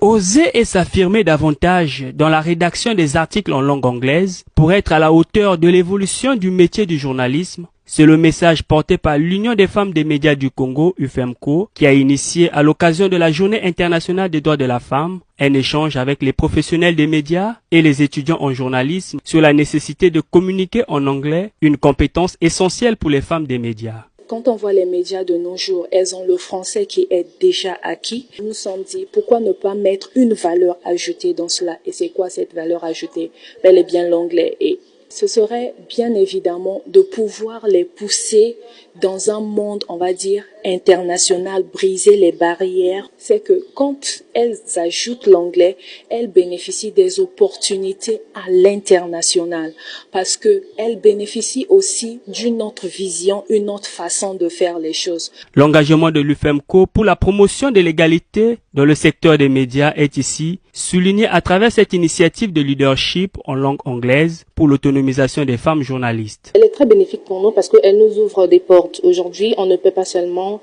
Oser et s'affirmer davantage dans la rédaction des articles en langue anglaise pour être à la hauteur de l'évolution du métier du journalisme, c'est le message porté par l'Union des femmes des médias du Congo, UFEMCO, qui a initié à l'occasion de la Journée internationale des droits de la femme un échange avec les professionnels des médias et les étudiants en journalisme sur la nécessité de communiquer en anglais, une compétence essentielle pour les femmes des médias. Quand on voit les médias de nos jours, elles ont le français qui est déjà acquis. Nous nous sommes dit, pourquoi ne pas mettre une valeur ajoutée dans cela? Et c'est quoi cette valeur ajoutée? Bel et bien l'anglais. Et ce serait bien évidemment de pouvoir les pousser dans un monde, on va dire, international, briser les barrières. C'est que quand elles ajoutent l'anglais, elles bénéficient des opportunités à l'international parce que elles bénéficient aussi d'une autre vision, une autre façon de faire les choses. L'engagement de l'UFEMCO pour la promotion de l'égalité dans le secteur des médias est ici souligné à travers cette initiative de leadership en langue anglaise pour l'autonomisation des femmes journalistes. Elle est très bénéfique pour nous parce qu'elle nous ouvre des portes. Aujourd'hui, on ne peut pas seulement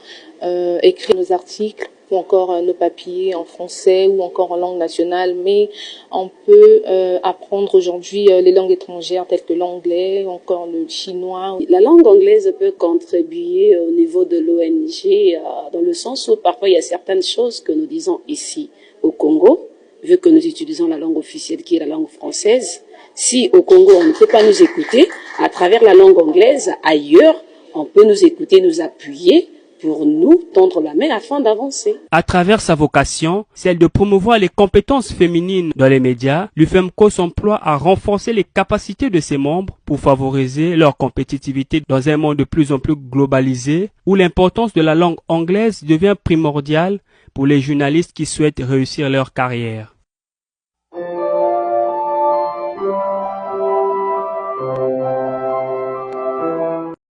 écrire nos articles ou encore nos papiers en français ou encore en langue nationale, mais on peut apprendre aujourd'hui les langues étrangères telles que l'anglais, encore le chinois. La langue anglaise peut contribuer au niveau de l'ONG dans le sens où parfois il y a certaines choses que nous disons ici au Congo, vu que nous utilisons la langue officielle qui est la langue française. Si au Congo on ne peut pas nous écouter, à travers la langue anglaise, ailleurs, on peut nous écouter, nous appuyer pour nous tendre la main afin d'avancer. À travers sa vocation, celle de promouvoir les compétences féminines dans les médias, l'UFEMCO s'emploie à renforcer les capacités de ses membres pour favoriser leur compétitivité dans un monde de plus en plus globalisé où l'importance de la langue anglaise devient primordiale pour les journalistes qui souhaitent réussir leur carrière.